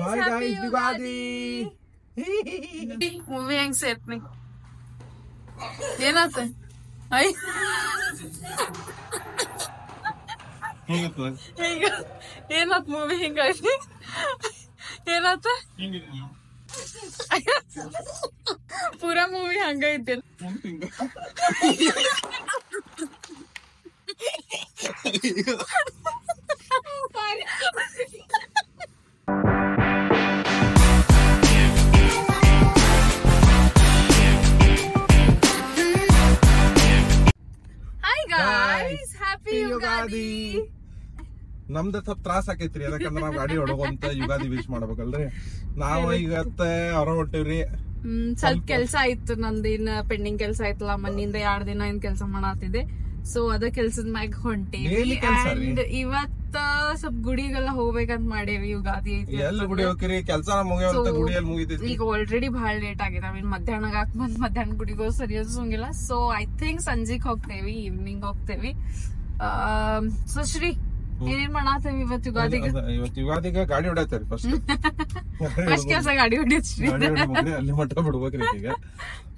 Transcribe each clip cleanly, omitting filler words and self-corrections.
Hi guys, Yugadi. Movie ಹೆಂಗ್ ಸೇರ್ತೀನಿ ಏನಾತ I ಏನಾತ್ movie ಹಿಂಗಾಯ್ತು ಏನಾತ ಪೂರಾ movie ಹಂಗೈತಿ happy Ugadi. ನಮ್ದ ಸ್ವಲ್ಪ ತ್ರಾಸ ಆಕೈತ್ರಿ ಯಾಕಂದ್ರ ನಾವ್ ಗಾಡಿ ಹೊಡಗೊಂತ ಯುಗಾದಿ ವಿಶ್ ಮಾಡ್ಬೇಕಲ್ರಿ. ನಾವ್ ಇವತ್ತ ಹೊರ ಹೊಂಟಿವ್ರಿ. ಸ್ವಲ್ಪ ಕೆಲ್ಸ ಆಯ್ತು ನಂದು ಇನ್ನ ಪೆಂಡಿಂಗ್ ಕೆಲ್ಸ ಆಯ್ತಲ್ಲ ಮನಿಂದ 2 ದಿನ ಏನ್ ಕೆಲ್ಸ ಮಾಡತ್ತಿದೆ. ಸೊ ಅದ ಕೆಲ್ಸದ ಮ್ಯಾಗ ಹೊಂಟೇವಿ. ಅಂಡ್ ಇವತ್ತ ಸ್ವಲ್ಪ ಗುಡಿಗೆಲ್ಲ ಹೋಗ್ಬೇಕಂತ ಮಾಡೇವಿ. ಯುಗಾದಿ ಐತಿ ಎಲ್ಲಿ ಗುಡಿ ಹೋಗ್ರಿ ಕೆಲ್ಸ ಮುಗಿಯೋಂತ ಗುಡಿಯಲ್ಲಿ ಮುಗಿತೈತಿ. ಈಗ ಆಲ್ರೆಡಿ ಬಹಳ ಲೇಟ್ ಆಗಿದೆ. ನಾವ್ ಮಧ್ಯಾಹ್ನ ಬಂದ್ ಮಧ್ಯಾಹ್ನ ಗುಡಿಗೆ ಸರಿ ಅನ್ಸಂಗಿಲ್ಲ. ಸೊ ಐ ಥಿಂಕ್ ಸಂಜೆಗ್ ಹೋಗ್ತೇವಿ, ಈವ್ನಿಂಗ್ ಹೋಗ್ತೇವಿ. ಸೊ ಶ್ರೀ ಏನೇನ್ ಮಾಡಾತೇವಿ ಇವತ್ತು ಯುಗಾದಿಗೆ? ಇವತ್ತು ಯುಗಾದಿಗ ಗಾಡಿ ಹೊಡತ್ತೇರಿ ಫಸ್ಟ್ ಕೆಲಸ ಗಾಡಿ ಹೊಡಿಯೋದ್ ಶ್ರೀ. ಅಲ್ಲಿ ಮಟ್ಟ ಬಿಡ್ಬೇಕ್ರಿ ಈಗ.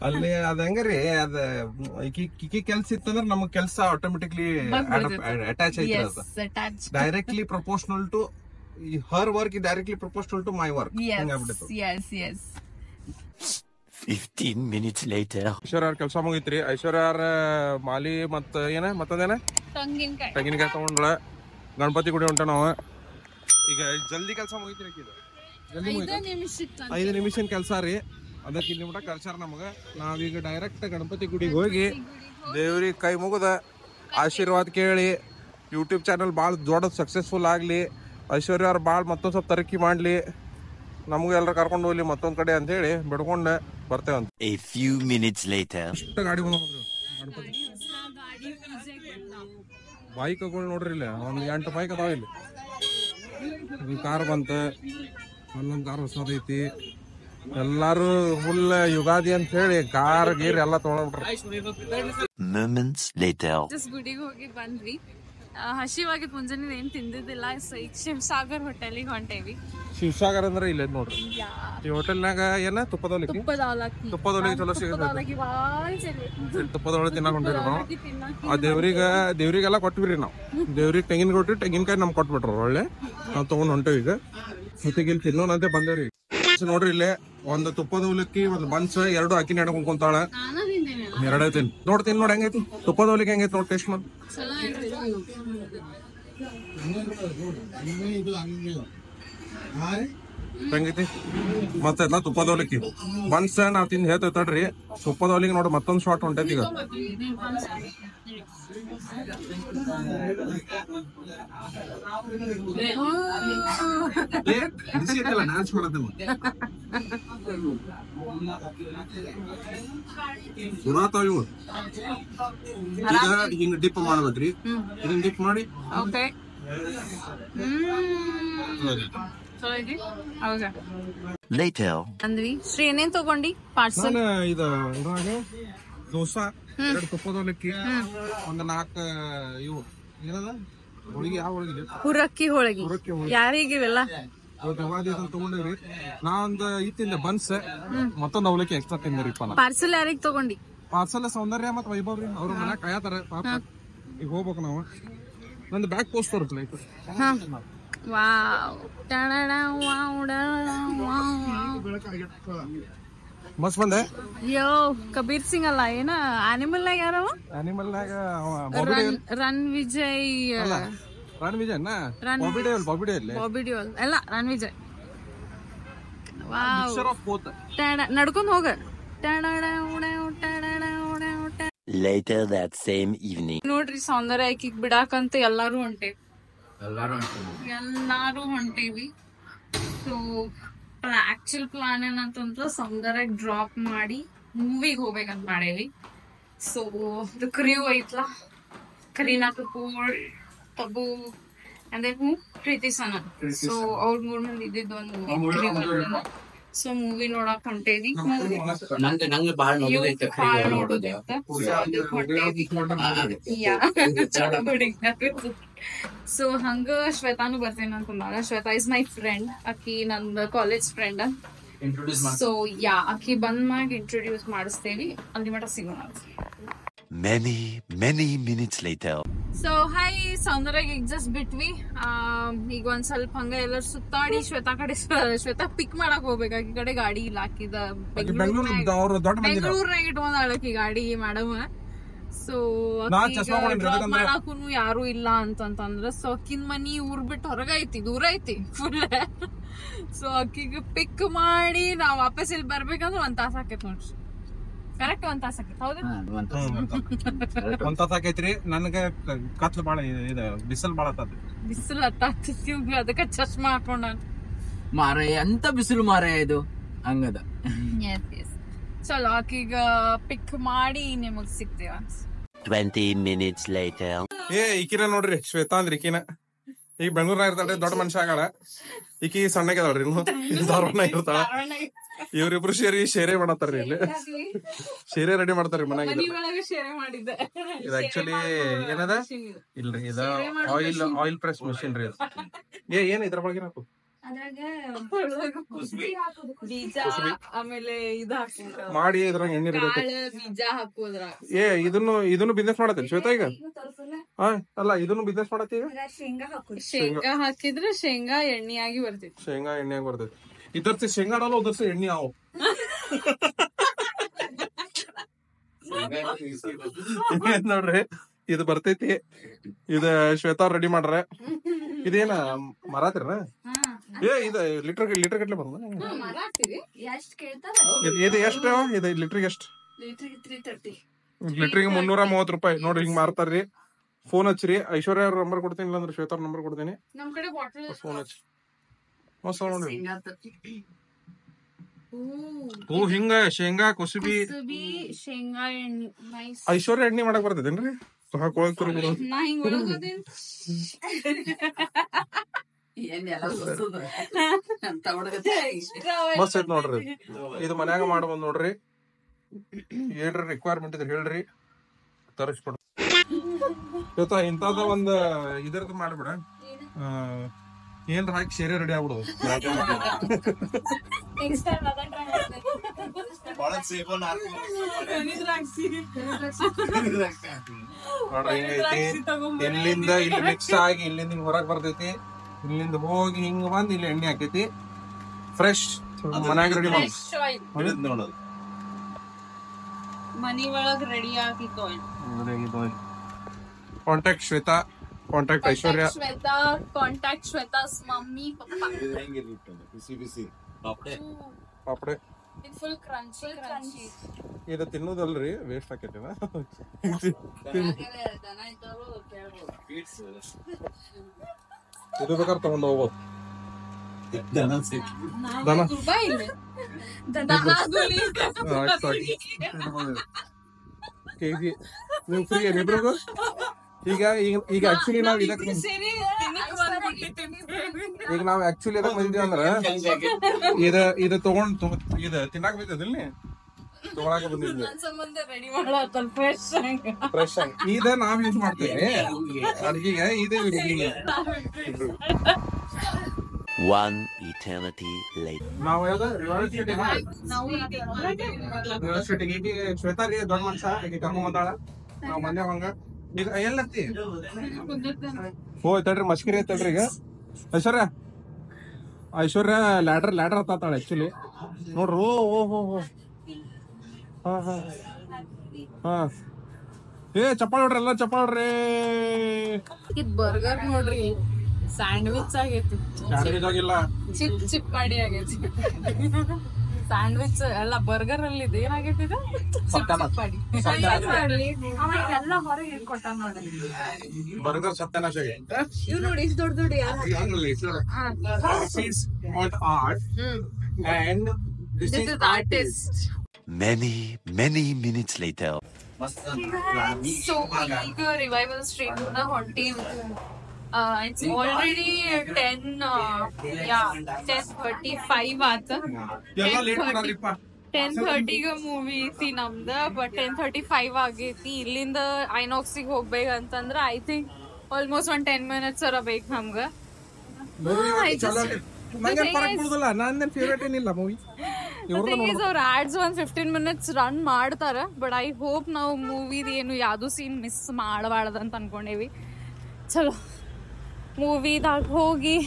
ಅಲ್ಲಿ ಅದ ಹೆಂಗ್ರಿ ಅದ ಕಿಕ್ಕಿ ಕೆಲ್ಸ ಇತ್ತಂದ್ರ ನಮಗ್ ಕೆಲ್ಸ ಆಟೋಮೆಟಿಕ್ಲಿ ಅಟ್ಯಾಚ್ ಐತಿ. Directly proportional to her work, directly proportional to my work. Yes. 15 minutes later. Aishwarya ಕೆಲಸ ಮುಗಿತ್ರಿ. ಐಶ್ವರ್ಯ ಮಾಲಿ ಮತ್ತೊಂದೇನ ತೆಂಗಿನಕಾಯಿ ತಗೊಂಡ್ಳ ಗಣಪತಿ ಗುಡಿ ಹೊಂಟ ನಾವ. ಈಗ ಜಲ್ದಿ ಕೆಲಸ ಮುಗಿತ್ರಿ. ಜಲ್ದಿ 5 ನಿಮಿಷ ಕೆಲಸ ರೀ. ಅದಕ್ಕೆ ಇಲ್ಲಿ ಮಟ ಕಳ್ಸಾರ ನಮಗ. ನಾವೀಗ ಡೈರೆಕ್ಟ್ ಗಣಪತಿ ಗುಡಿಗೆ ಹೋಗಿ ದೇವ್ರಿಗೆ ಕೈ ಮುಗಿದ ಆಶೀರ್ವಾದ ಕೇಳಿ ಯೂಟ್ಯೂಬ್ ಚಾನಲ್ ಭಾಳ ದೊಡ್ಡ ಸಕ್ಸಸ್ಫುಲ್ ಆಗ್ಲಿ, ಐಶ್ವರ್ಯ ಅವ್ರು ಭಾಳ ಮತ್ತೊಂದ್ ಸ್ವಲ್ಪ ತರಕ್ಕಿ ಮಾಡ್ಲಿ, ನಮಗೂ ಎಲ್ಲರೂ ಕರ್ಕೊಂಡು ಹೋಗ್ಲಿ ಮತ್ತೊಂದ್ ಕಡೆ ಅಂತ ಹೇಳಿ ಬಿಡ್ಕೊಂಡೆ ಬರ್ತೇವಂತ. A few minutes later. ಇಷ್ಟ ಗಾಡಿ ಬಂದ ಗಣಪತಿ ಬೈಕ್ಗಳು ನೋಡ್ರಿ ಇಲ್ಲ, ಒಂದ್ 8 ಬೈಕ್ ಅದಾವ ಇಲ್ಲಿ. ಕಾರ್ ಬಂತ, ಅಲ್ಲೊಂದ್ ಕಾರ್ ಹೊಸದೈತಿ. ಎಲ್ಲಾರು ಫುಲ್ ಯುಗಾದಿ ಅಂತ ಹೇಳಿ ಕಾರ್ ಗೀರ್ ಎಲ್ಲ ತಗೊಂಡ್ಬಿಟ್ರ. Moments later. ಗುಡಿಗೆ ಹೋಗಿ ಬಂದ್ವಿ. ಹಸಿವಾಗಿದ್ ಮುಂಜಾನೆ ಏನ್ ತಿಂದಿದ್ದಿಲ್ಲ. ಈಗ ಶಿವಸಾಗರ್ ಹೋಟೆಲಿಗೆ ಹೊಂಟೇವಿ. ಶಿವಸಾಗರ್ ಅಂದ್ರೆ ಇಲ್ಲ ನೋಡ್ರಿ. ಈ ಹೋಟೆಲ್ನಾಗ ಏನ ತುಪ್ಪದ ಅವಲಕ್ಕಿ ಚಲೋ ಸಿಗುತ್ತೆ. ತುಪ್ಪದ ಅವಲಕ್ಕಿ ತಿನ್ನಾಕ ಹೊಂಟಿರಿ ನಾವು. ಆ ದೇವ್ರಿಗೆಲ್ಲ ಕೊಟ್ಬಿರಿ ನಾವು. ದೇವ್ರಿಗೆ ತೆಂಗಿನ ಕೊಟ್ರಿ, ತೆಂಗಿನಕಾಯಿ ನಮ್ಗೆ ಕೊಟ್ಬಿಟ್ರ ಒಳ್ಳೆ. ನಾವ್ ತಗೊಂಡ್ ಹೊಂಟೇವಿ. ಈಗ ಜೊತೆಗೆ ಇಲ್ಲಿ ತಿನ್ನೋನಂತೆ ಬಂದೇವ್ರಿ. ನೋಡ್ರಿ ಇಲ್ಲೇ ಒಂದು ತುಪ್ಪದ ಅವಲಕ್ಕಿ, ಒಂದು ಬನ್ಸ್, 2 ಅಕ್ಕಿನ ಎಣ್ಣ ಕುಂತಾಳ. 2 ತಿನ್ ನೋಡ್ತೀನಿ. ನೋಡಿ ಹೆಂಗೈತಿ ತುಪ್ಪದ ಅವಲಕ್ಕಿ, ಹೆಂಗೈತಿ ನೋಡಿ ಟೇಸ್ಟ್ ಮಾಡಿ ಹೆಂಗೈತಿ. ಮತ್ತೆ ಎಲ್ಲ ತುಪ್ಪದ ಅವಲಕ್ಕಿ ಬನ್ಸ್ ನಾವ್ ತಿಂದು ಹೇಳ್ತೇವೆ ತಡ್ರಿ. ತುಪ್ಪದ ಅವಲಿಗೆ ನೋಡಿ ಮತ್ತೊಂದು ಶಾರ್ಟ್ ಹೊಂಟೈತಿ ಈಗ. ಇವು ಈಗ ಹಿಂಗ ಡಿಪ್ ಮಾಡ್ಬೇಕ್ರಿ. ಹಿಂಗ್ ಡಿಪ್ ಮಾಡಿ Later. ಅಂದ್ವಿ ಶ್ರೀ ಏನೇನ್ ತಗೊಂಡಿ ಪಾರ್ಸಲ್? ದೋಸಾ, 2 ತುಪ್ಪದ ಅವಲಕ್ಕಿ, ಒಂದು 4 ಇವು ಏನದ ಹೋಳಿಗೆ. ಯಾವ ಹೋಳಿಗೆ? ಹುರಕ್ಕಿ ಹೋಳಿಗೆ. ಯಾರಿಗಿವೆಲ್ಲ ತಗೊಂಡಿವ್ರಿ. ನಾ ಒಂದು ತಿಂದೆ ಬನ್ಸ್, ಮತ್ತೊಂದು ಅವಲಕ್ಕಿ ಎಕ್ಸ್ಟ್ರಾ ತಿಂದ್ರಿಪ್ಪ. ಪಾರ್ಸಲ್ ಯಾರಿಗ್ ತಗೊಂಡಿ? ಪಾರ್ಸಲ್ ಸೌಂದರ್ಯ ಮತ್ ವೈಭವ್ ರೀ. ಅವ್ರ ಮನ್ಯಾಗ ಕಾಯತಾರ ಪಾಪ. ಈಗ ಹೋಗ್ಬೇಕು ನಾವು. ನಂದು ಬ್ಯಾಗ್ ಪೋಸ್ಟ್ ತೋರಿಸ್ಲ. ಮಸ್ತ್ ಬಂದೆ. ಯೋ ಕಬೀರ್ ಸಿಂಗ್ ಅಲ್ಲ ಏನ ಆನಿಮಲ್ ನಾಗ ಯಾರವ? ಆನಿಮಲ್ ನಾಗ ರನ್ ವಿಜಯ್ ಅಲ್ಲ, ರನ್ ವಿಜಯ್ ಬಾಬಿ ಡಿಯೋಲ್ ಅಲ್ಲ, ರನ್ ವಿಜಯ್. ನಡ್ಕೊಂಡ್ ಹೋಗ. Later that same evening. ನೋಡ್ರಿ ಸೌಂದರ್ಯ ಆಕಿಗ್ ಬಿಡಾಕಂತ ಎಲ್ಲಾರು ಹೊಂಟೇವಿ. ಸೊ ಆಕ್ಚುಲ್ ಪ್ಲಾನ್ ಏನಂತಂದ್ರ ಸೌಂದರ್ಯ ಡ್ರಾಪ್ ಮಾಡಿ ಮೂವಿಗೆ ಹೋಗ್ಬೇಕಂತ ಮಾಡೇವಿ. ಸೊ ಕ್ರಿಯೂ ಐತ್ಲಾ, ಕರೀನಾ ಕಪೂರ್, ತಬು ಅಂದ್ರೆ ಪ್ರೀತಿ ಸನನ್. ಸೊ ಅವ್ರ 3 ಮಂದಿ ಇದ್ದಿದ್ದು ಒಂದು ಸೊ ಮೂವಿ ನೋಡಕ್ ಹೊಂಟೇವಿ. ಸೊ ಹಂಗ ಶ್ವೇತಾನು ಬರ್ತೇನೆ ಅನ್ಕೊಂಡಾಗ ಶ್ವೇತಾ ಇಸ್ ಮೈ ಫ್ರೆಂಡ್, ಆಕಿ ನಂದು ಕಾಲೇಜ್ ಫ್ರೆಂಡ್. ಸೊ ಯಾ ಆಕಿ ಬಂದ್ ಮ್ಯಾಗ ಇಂಟ್ರೊಡ್ಯೂಸ್ ಮಾಡಿಸ್ತೇವಿ, ಅಲ್ಲಿ ಮಟ ಸಿಗೋಣ. Many minutes later. So hi Soundarya, ಈಗ ಜಸ್ಟ್ ಬಿಟ್ವಿ. ಈಗ ಒಂದ್ ಸ್ವಲ್ಪ ಹಂಗ ಎಲ್ಲರೂ ಸುತ್ತಾಡಿ ಶ್ವೇತಾ ಕಡೆ ಶ್ವೇತಾ ಪಿಕ್ ಮಾಡಕ್ ಹೋಗ್ಬೇಕಾಗಿ ಕಡೆ ಗಾಡಿ ಇಲ್ಲ ಹಾಕಿದ ಬೆಂಗಳೂರ್ನಾಗ ಇಟ್ಕೊಂಡಾಳಕಿ ಗಾಡಿ ಮೇಡಮ್. ಸೊ ಮಾಡಾಕೂನು ಯಾರು ಇಲ್ಲ ಅಂತಂದ್ರ ಸೊ ಅಕ್ಕಿನ ಮನಿ ಊರ್ ಬಿಟ್ಟು ಹೊರಗ ಐತಿ, ದೂರ ಐತಿ ಫುಲ್. ಸೊ ಅಕ್ಕಿಗೆ ಪಿಕ್ ಮಾಡಿ ನಾವ್ ವಾಪಸ್ ಇಲ್ಲಿ ಬರ್ಬೇಕಂದ್ರೆ 1 ತಾಸ ಆಕೈತಿ ನೋಡ್ರಿ. ಕರೆಕ್ಟ್ 1 ತಾಸ ಆಕೈತಿ. ಹೌದಾ? 1 ತಾಸ ಆಕೈತ್ರಿ. ನನಗ ಕತ್ಲು ಬಾಳ ಇದು ಬಿಸಿಲು ಬಾಳ ಬಿಸಿಲು ಹತ್ತಿವಿ, ಅದಕ್ಕೆ ಚಶ್ಮಾ ಹಾಕೊಂಡ ಮಾರಾಯ ಅಂತ ಬಿಸಿಲು ಮಾರಾಯ ಇದು ಹಂಗದ. ಚಲೋ ಆಕೀಗ ಪಿಕ್ ಮಾಡಿ ನಿಮಗ್ ಸಿಗ್ತೇವ. 20 minutes later. ಈಕಿನ ನೋಡ್ರಿ ಶ್ವೇತಾ ಅಂದ್ರಿ. ಈಕಿನ ಈಗ ಬೆಂಗಳೂರಾಗ ಇರ್ತಾಳ್ರಿ, ದೊಡ್ಡ ಮನುಷ್ಯ ಆಗಾಳ. ಈಕಿ ಸಣ್ಣಗದಾಳ್ರಿ, ಧಾರವಾಡ ಇರ್ತಾಳ. ಇವ್ರಿಬ್ರು ಶೇರೆ ಮಾಡತ್ತಾರ್ರಿ ಇಲ್ಲಿ. ಶೇರೆ ರೆಡಿ ಮಾಡ್ತಾರ್ರಿ ಮನ್ಯಾಗ. ಇದು ಆಕ್ಚುಲಿ ಏನದ ಇಲ್ರಿ, ಇದ ಆಯಿಲ್ ಪ್ರೆಸ್ ಮಿಷಿನ್ ರೀ. ಏನ್ ಇದ್ರ ಬಗ್ಗೆ ಹಾಕು ಬೀಜ ಆಮೇಲೆ ಮಾಡಿ ಇದ್ರಾಗ ಎಣ್ಣೆ ಬೀಜ ಹಾಕೋದ್ರ. ಇದನ್ನು ಬಿಸ್ನೆಸ್ ಮಾಡತ್ತೀರಿ ಶ್ವೇತಾ ಈಗ? ಅಲ್ಲ, ಇದನ್ನು ಬಿಸ್ನೆಸ್ ಮಾಡತ್ತಿ ಈಗ? ಶೇಂಗಾ ಹಾಕಿದ್ರೆ ಶೇಂಗಾ ಎಣ್ಣೆಯಾಗಿ ಬರ್ತೈತಿ. ಶೇಂಗಾ ಎಣ್ಣೆಯಾಗಿ ಬರ್ತೈತಿ. ಇದರ್ಸಿ ಶೇಂಗಾ ಡಾಲ, ಉದರ್ಸಿ ಎಣ್ಣೆ ಆವು. ನೋಡ್ರಿ ಇದು ಬರ್ತೈತಿ. ಇದ ಶ್ವೇತಾ ರೆಡಿ ಮಾಡ್ರ. ಇದೇನ ಮರಾತಿರ? ಇದು ಲೀಟರ್ ಗಟ್ಲೆ ಬಂದ. ಇದು ಎಷ್ಟು? ಇದು ಲೀಟರ್ಗೆ ಎಷ್ಟು? ಲೀಟರ್ಗೆ 330 ರೂಪಾಯಿ. ನೋಡ್ರಿ ಹಿಂಗ್ ಮಾರ್ತಾರ್ರಿ. ಫೋನ್ ಹಚ್ಚ್ರಿ. ಐಶ್ವರ್ಯ ಅವ್ರ ನಂಬರ್ ಕೊಡ್ತೀನಿ, ಇಲ್ಲಾಂದ್ರೆ ಶ್ವೇತಾ ನಂಬರ್ ಕೊಡ್ತೀನಿ. ಫೋನ್ ಹಚ್ಚಿ ನೋಡ್ರಿ. ಹಿಂಗ ಶೇಂಗಾ ಕುಸುಬಿ ಶೇಂಗಾ ಎಣ್ಣೆ. ಐಶ್ವರ್ಯ ಎಣ್ಣೆ ಮಾಡಕ್ ಬರ್ತದೇನ್ರಿ? ಮಸ್ತ್ ಐತ್ ನೋಡ್ರಿ. ಇದು ಮನ್ಯಾಗ ಮಾಡ್ಬೋದ್ ನೋಡ್ರಿ. ಏನ್ರಿ ರಿಕ್ವೈರ್ಮೆಂಟ್ ಇದ್ರೆ ಹೇಳ್ರಿ, ತರಿಸ್ಕೊಡ್ರಿ. ಇವತ್ತ ಇಂತದ ಒಂದ್ ಇದರದ್ದು ಮಾಡ್ಬಿಡ, ಏನ್ರ ಹಾಕಿ ಸೇರೆ ರೆಡಿ ಆಗ್ಬಿಡೋದು. ನೋಡ್ರಿ ಹಿಂಗೈತಿ. ಇಲ್ಲಿಂದ ಇಲ್ಲಿ ಮಿಕ್ಸ್ ಆಗಿ ಇಲ್ಲಿಂದ ಹೊರಗ್ ಬರ್ತೈತಿ. ಇಲ್ಲಿಂದ ಹೋಗಿ ಹಿಂಗ ಬಂದ್ ಇಲ್ಲಿ ಎಣ್ಣೆ ಹಾಕೈತಿ. ಫ್ರೆಶ್ ಮನ್ಯಾಗ ರೆಡಿ ಮಾಡಿ ನೋಡೋದು. ಮನಿ ಒಳಗ್ ರೆಡಿ ಆಗಿತ್ತು. Contact Shweta, contact Aishwarya, contact Shweta's mummy papa. ಪಾಪಡೆ ಫುಲ್ ಕ್ರಂಚಿ. ಇದು ತಿನ್ನೋದಲ್ರಿ, ವೇಸ್ಟ್ ಆಕೈತಿ. ಇದು ಬೇಕಾದ್ರೆ ತಗೊಂಡ್ ಹೋಗ್ಬೋದು. ನೀವು ಫ್ರೀ ಏನಿಬ್ರಿಗೂ? ಈಗ ಆಕ್ಚುಲಿ ನಾವ್ ಇದಕ್ಕೆ ಬಂದಿದ್ದೀವಿ ಅಂದ್ರ ಇದು ತಗೊಂಡ್ ಇದು ತಿನ್ನಾಕ ಬೇಕದಿಲ್ಲ, ತಗೊಳಕ ಬಂದಿದ್ವಿ. ಫ್ರೆಶ್ ಆಗಿ ಇದ ನಾವ್ ಯೂಸ್ ಮಾಡ್ತೇವೆ ಅಡ್ಗಿಗೆ. ಇದು One eternity later. ನಾವು ಯೂನಿವರ್ಸಿಟಿಗೆ ಶ್ವೇತಾ ರೀ ದೊಡ್ಡ ಮನುಷ್ಯ, ಈಗ ಕರ್ಕೊಂಡ್ ಬಂದಾಳ. ನಾವ್ ಮನೆ ಹಂಗ ಈಗ ಎಲ್ಲತ್ತಿ ತಡ್ರಿ ಮಸ್ಕಿರಿ ಐತಲ್ರಿ. ಈಗ ಐಶ್ವರ್ಯ ಲ್ಯಾಡರ್ ಹತ್ತಾಳ ಆಕ್ಚುಲಿ. ನೋಡ್ರಿ. ಚಪ್ಪಾಳ ನೋಡ್ರಿ, ಎಲ್ಲ ಚಪ್ಪಾಳ ನೋಡ್ರಿ. ಇದ್ ಬರ್ಗರ್ ನೋಡ್ರಿ, ಸ್ಯಾಂಡ್ವಿಚ್ ಆಗೈತಿ. ಸ್ಯಾಂಡ್ವಿಚ್ ಆಗಿಲ್ಲ, ಚಿಪ್ ಮಾಡಿ ಆಗೈತಿ. ಸ್ಯಾಂಡ್ವಿಚ್ ಎಲ್ಲ ಬರ್ಗರ್ ಅಲ್ಲಿ ಏನಾಗೈತಿ? ಎಲ್ಲ ಹೊರಗೆ ಇಟ್ಕೊಟ್ಟ ನೋಡ್ರಿ. ಬರ್ಗರ್ ಸತ್ಯನಾಶ. ಇವ್ ನೋಡಿ ಇಷ್ಟು ದೊಡ್ಡ ದೊಡ್ಡ artist. Many minutes later. So ಈಗ ರಿವೈವಲ್ ಸ್ಟ್ರೀಟ್ ಹೊಂಟೀವಿ. It's already 10:35 ಆತ. 10:30 ಮೂವಿ ಐತಿ ನಮ್ದ, ಬಟ್ 10:35 ಆಗೈತಿ. ಇಲ್ಲಿಂದ ಐನಾಕ್ಸಿಗೆ ಹೋಗ್ಬೇಕಂತಂದ್ರ ಐ ಥಿಂಕ್ ಆಲ್ಮೋಸ್ಟ್ 10 ಮಿನಿಟ್ಸ್ ಬೇಕು ನಮ್ಗ. ನಂಗೆ ಫರಕ್ ಬೀಳುದಿಲ್ಲ, ನಂದೇನ್ ಫೇವ್ರೇಟ್ ಏನಿಲ್ಲ ಮೂವಿ. ಅವ್ರ ಆಡ್ಸ್ 15 ಮಿನಿಟ್ಸ್ ರನ್ ಮಾಡ್ತಾರ, ಬಟ್ ಐ ಹೋಪ್ ನಾವು ಮೂವಿದ್ ಏನು ಯಾವ್ದು ಸೀನ್ ಮಿಸ್ ಮಾಡಬಾರ್ದು ಅಂತ ಅನ್ಕೊಂಡೇವಿ. ಚಲೋ ಮೂವಿದಾಗ ಹೋಗಿ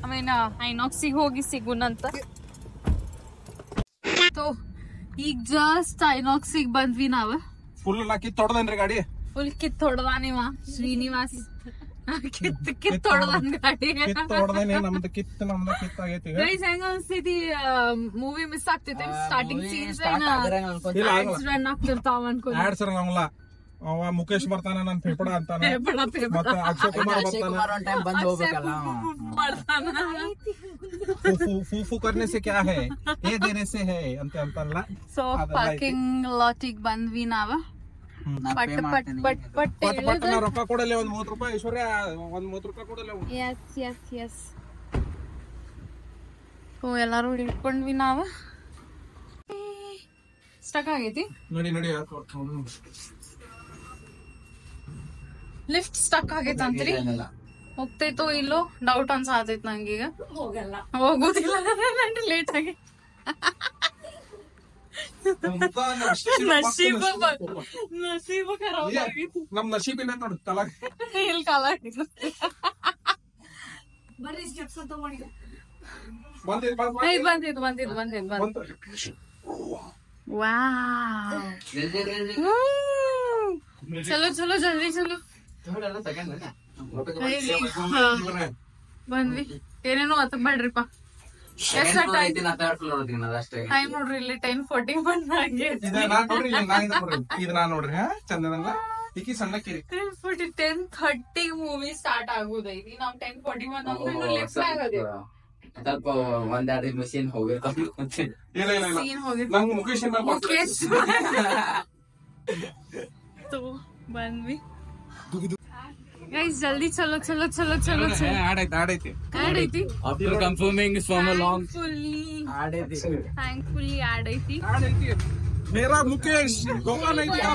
ಆಮೇಲೆ ಐನಾಕ್ಸಿಗೆ ಹೋಗಿ ಸಿಗುನಂತ. ಈಗ ಜಸ್ಟ್ ಐನಾಕ್ಸಿಗೆ ಬಂದ್ವಿ ನಾವ್. ಫುಲ್ ಕಿತ್ ಹೊಡ್ದನ್ರಿ ಗಾಡಿ, ಫುಲ್ ಕಿತ್ ಹೊಡ್ದಾನಿವ ಶ್ರೀನಿವಾಸ್. ಕಿತ್ ಹೊಡ್ದಾನ್ ಗಾಡಿ. ಕಿತ್ ಹೊಡ್ದೇನೆ, ನಮ್ದು ಕಿತ್ ಆಗೈತಿ. ಗೈಸ್ ಹೆಂಗ ಅನ್ಸ್ತೈತಿ ಮೂವಿ ಮಿಸ್ ಆಗ್ತೈತಿ ಸ್ಟಾರ್ಟಿಂಗ್ ಸೀನ್ಸ್ ರನ್ ಆಗ್ತಿರ್ತಾವ ಅನ್ಕೊ. ಆಡ್ಸ್ ಇರಂಗಿಲ್ಲ, ಅವ ಮುಖೇಶ್ ಬರ್ತಾನ, ನನ್ ಪೇಪಡ ಅಂತಾನ, ಮತ್ತೆ ಅಕ್ಷಯ್ ಕುಮಾರ್ ಬರ್ತಾನ. ಫೂಫು करने से क्या है, ये देने से है ಅಂತ ಅಂತಲ್ಲ. ಸೊ ಪಾರ್ಕಿಂಗ್ ಲಾಟಿಗೆ ಬಂದ್ವಿ ನಾವ. ಪಟ್ ಪಟ್ ಪಟ್ ಪಟ್ ಪಟ್ ರೊಕ್ಕ ಕೊಡಲ್ಲ, ಒಂದ್ 30 ರೂಪಾಯಿ ಐಶ್ವರ್ಯ, ಒಂದ್ 30 ರೂಪಾಯಿ ಕೊಡಲ್ಲ. ಎಸ್ ಓ ಎಲ್ಲಾರು ಹಿಡ್ಕೊಂಡ್ವಿ ನಾವ. ಸ್ಟಕ್ ಆಗೈತಿ ನೋಡಿ. ಲಿಫ್ಟ್ ಸ್ಟಕ್ ಆಗೈತಂತ್ರಿ, ಹೋಗ್ತೈತೋ ಇಲ್ಲೋ ಡೌಟ್ ಅನ್ಸಾತೈತ್ ನಂಗೀಗ. ಹೋಗುದಿಲ್ಲ ಲೇಟ್ ಆಗಿ. ನಸೀಬ ಖರಾಬ್ ಆಗಿತ್ತು. ನಮ್ ನಸೀಬ್ ಇಲ್ಲ ನೋಡಿ, ತಲ ಇಲ್ಲಿ ಕಾಲ ಬಂದಿದ್. ಚಲೋ ಜಲ್ದಿ ಚಲೋ ಬಂದ್ವಿ. ಏನೇನೋ ಆತ ಬೇಡ್ರಿಪ್ಪ. ಟೈಮ್ ನೋಡ್ರಿ ಇಲ್ಲಿ 10:41 ಇದು ನಾನ್ ನೋಡ್ರಿ ಚಂದನಲ್ಲ ಈಕಿ ಸಣ್ಣಕ್ಕಿರಿ 10:30 ಮೂವಿ ಸ್ಟಾರ್ಟ್ ಆಗುದೈತಿ. ನಾವ್ 10:41 ಸ್ವಲ್ಪ ಒಂದೆರಡು ಮಿಷಿನ್ ಹೋಗಿರ್ತಾವ. ನಂಗೆ ಮುಖೇಶ್ ಬಂದ್ವಿ. ಗೈಸ್ ಜಲ್ದಿ ಚಲೋ ಆಡೈತಿ. After confirming from a long thankfully ಆಡೈತಿ. मेरा मुकेश धोखा नहीं देगा,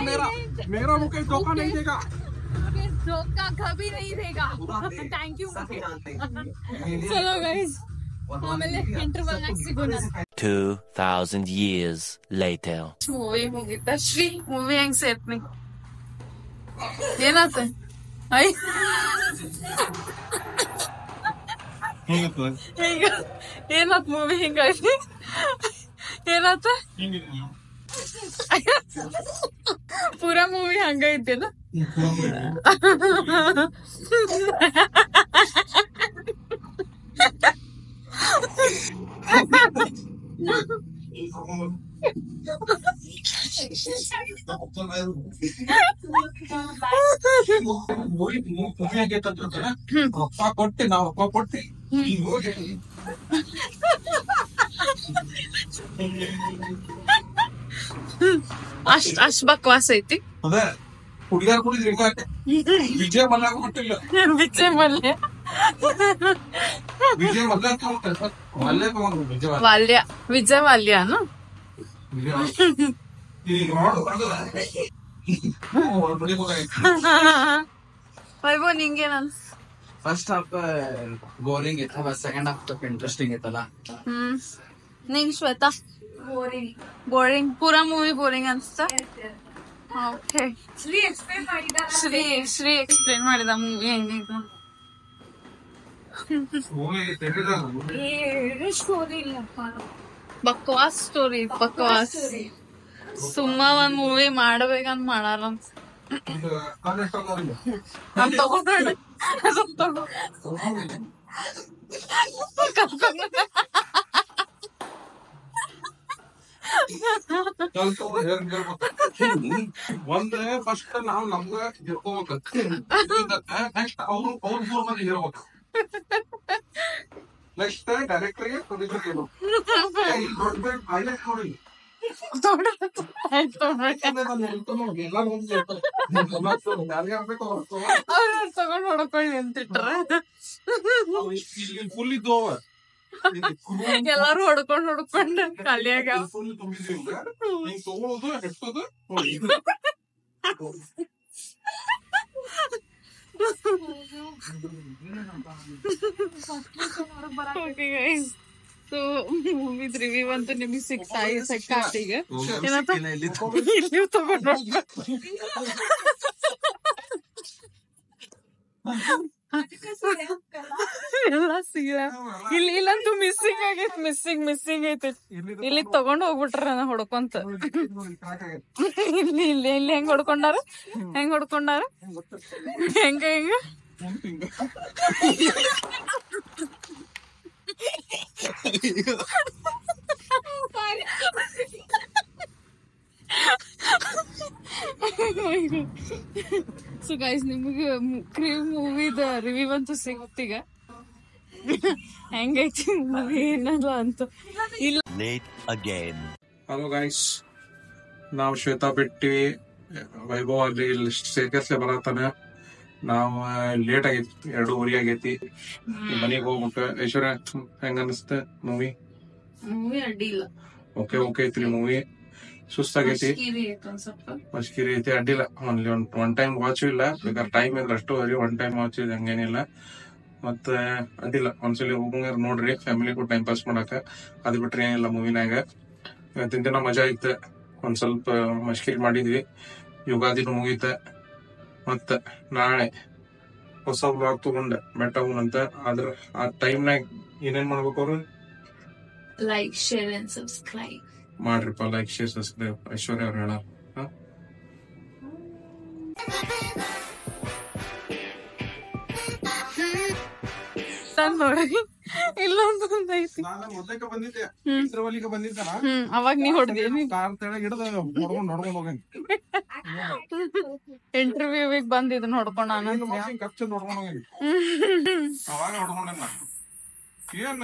मेरा मुकेश धोखा नहीं देगा, धोखा कभी नहीं देगा. Thank you. चलो गाइस ಆಮೇಲೆ ಇಂಟರ್ವಲ್ ನಾಗ ಸಿಗೋಣ. 2000 years later. ಮೂವಿ ಮುಗಿತ. ಶ್ರೀ ಮೂವಿ ಹೆಂಗ್ ಸೇರ್ತೀನಿ ಏನಾತ? ಐ ಏನಾತ್ ಮೂವಿ ಹಿಂಗಾಗಿ ಏನಾತ? ಪೂರಾ ಮೂವಿ ಹಂಗ ಐತೇನ? ರೊಕ್ಕ ಕೊಟ್ಟಿ ನಾವು ರೊಕ್ಕ ಕೊಟ್ಟಿ ಅಷ್ಟ್ ಬಕ್ವಾಸ್ ಐತಿ. ಅದೇ ಹುಡುಗಿಯಾರು ಕುಡಿದ್ರಿ ವಿಜಯ ಮಲ್ಯ ಕೊಟ್ಟಿಲ್ಲ. ವಿಜಯ್ ಮಲ್ಯ ವಾಲ್ಯ ವಿಜಯ್ ವಾಲ್ಯನು ವೈಭವ್ ನಿಂಗೇನ? ಫಸ್ಟ್ ಹಾಫ್ ಬೋರಿಂಗ್ ಇತ್ತ, ಸೆಕೆಂಡ್ ಹಾಫ್ ಸ್ವಲ್ಪ ಇಂಟ್ರೆಸ್ಟಿಂಗ್ ಇತ್ತಲ್ಲ. ನಿಂಗ್ ಶ್ವೇತಾ ಬೋರಿಂಗ್? ಪೂರಾ ಮೂವಿ ಬೋರಿಂಗ್ ಅನ್ಸ್ತಾ? ಓಕೆ, ಶ್ರೀ ಎಕ್ಸ್ಪ್ಲೇನ್ ಮಾಡಿದ ಮೂವಿ ಹೆಂಗಿತ್ತು. ಬಕ್ವಾಸ್ ಸ್ಟೋರಿ, ಬಕ್ವಾಸ್. ಸುಮ್ಮ ಒಂದ್ ಮೂವಿ ಮಾಡ್ಬೇಕಂತ ಮಾಡಾರ ಒಂದ್ ಫಸ್ಟ್ ನಾವ್ ನಮ್ಗ ಹಿಡ್ಕೋಬೇಕು, ನೆಕ್ಸ್ಟ್ ಅವ್ರು ಮೂರ್ ಮಂದಿ ಇರ್ಬೇಕು, ನೆಕ್ಸ್ಟ್ ಡೈರೆಕ್ಟರ್ಗೆ ಪ್ರೊಡ್ಯೂಸರ್ ನೋಡಿ. ತಗೊಂಡ್ ಹೊಡ್ಕೊಂಡ್ ನಿಂತಿಟ್ರ ಫುಲ್ ಇದ್ದು ಎಲ್ಲಾರು ಹೊಡ್ಕೊಂಡ್ ಖಾಲಿಯಾಗ ಫುಲ್ ತುಂಬಿದ್ವಿ. ತಗೊಳ್ಳೋದು ಹೆಡ್ಸೋದು ಓಕೆ ಗೈಸ್, ಸೊ ಮೂವಿದ್ ರಿವ್ಯೂ ಅಂತೂ ನಿಮಗೆ ಸಿಕ್ಕಾತ್ ಈಗ. ಇಲ್ಲಿ ತಗೊಂಡ್ ಎಲ್ಲ ಸೀರ ಇಲ್ಲಿ ಇಲ್ಲಂತೂ ಮಿಸ್ಸಿಂಗ್ ಐತಿ. ಇಲ್ಲಿ ತಗೊಂಡ್ ಹೋಗ್ಬಿಟ್ರ ಹೊಡ್ಕೊಂತ. ಇಲ್ಲಿ ಇಲ್ಲಿ ಇಲ್ಲಿ ಹೆಂಗ್ ಹೊಡ್ಕೊಂಡಾರ ಹೆಂಗ ಸೊ ಗೈಸ್, ನಿಮಗೆ ಕ್ರೀವ್ ಮೂವಿದ ರಿವ್ಯೂ ಅಂತೂ ಸಿಗ್ತೀಗ. ಹೆಂಗೈತಿ ಮೂವಿ ಏನಲ್ಲ ಅಂತ ಇಲ್ಲ. ಹಲೋ ಗೈಸ್, ನಾವು ಶ್ವೇತಾ ಬಿಟ್ಟಿ, ವೈಭವ್ ಅಲ್ಲಿ ಇಲ್ಲಿ ಶೇಖರ್ಸೆ ಬರತ್ತಾನೆ. ನಾವು ಲೇಟ್ ಆಗೈತಿ, 2:30 ಆಗೈತಿ. ಮನೆಗೆ ಹೋಗ್ಬಿಟ್ಟು ಐಶ್ವರ್ಯ ಹೆಂಗ ಅನಿಸ್ತ ಮೂವಿ? ಮೂವಿ ಅಡ್ಡಿಲ್ಲ, ಓಕೆ ಐತ್ರಿ ಮೂವಿ. ಸುಸ್ತಾಗೈತಿ, ಮಸ್ಕಿರಿ ಐತಿ, ಅಡ್ಡಿಲ್ಲ. ಓನ್ಲಿ ಒನ್ ಟೈಮ್ ವಾಚ್ ಇಲ್ಲ, ಬೇಕಾದ್ರೆ ಟೈಮ್ ಇಲ್ಲ ಅಷ್ಟು ಒನ್ ಟೈಮ್ ವಾಚ್ ಇದೆ, ಹಂಗೇನಿಲ್ಲ. ಮತ್ತ ಅಡ್ಡಿಲ್ಲ, ಒಂದ್ಸಲಿ ಹೋಗಂಗಾರ ನೋಡ್ರಿ, ಫ್ಯಾಮಿಲಿ ಕೂಡ ಟೈಮ್ ಪಾಸ್ ಮಾಡಾಕ. ಅದ್ ಬಿಟ್ರೆ ಏನಿಲ್ಲ ಮೂವಿನಾಗ. ಇವತ್ತಿನ ದಿನ ಮಜಾ ಐತೆ, ಒಂದ್ ಸ್ವಲ್ಪ ಮಸ್ಕಿರಿ ಮಾಡಿದ್ವಿ. ಯುಗಾದಿನೂ ಮುಗೀತ. ಮತ್ತ ನಾಳೆ ಹೊಸ ಬ್ಲಾಗ್ ತಗೊಂಡ ಬೆಟ್ಟವನಂತ. ಆದ್ರ ಆ ಟೈಮ್ನಾಗ ಏನೇನ್ ಮಾಡ್ಬೇಕು ಅವ್ರು? ಲೈಕ್, ಶೇರ್ ಅಂಡ್ ಸಬ್ಸ್ಕ್ರೈಬ್ ಮಾಡ್ರಿಪ್ಪ. ಲೈಕ್, ಶೇರ್, ಸಬ್ಸ್ಕ್ರೈಬ್ ಐಶ್ವರ್ಯ ಅವ್ರು ಹೇಳ. ನೋಡಿ, ಇಲ್ಲೊಂದು ಐತಿ. ಅವಾಗ ನೀ ಹೊಡ್ದಿ ಇಂಟರ್ವ್ಯೂವಿಗೆ ಬಂದಿದ್ ನೋಡ್ಕೊಂಡ ಏನ್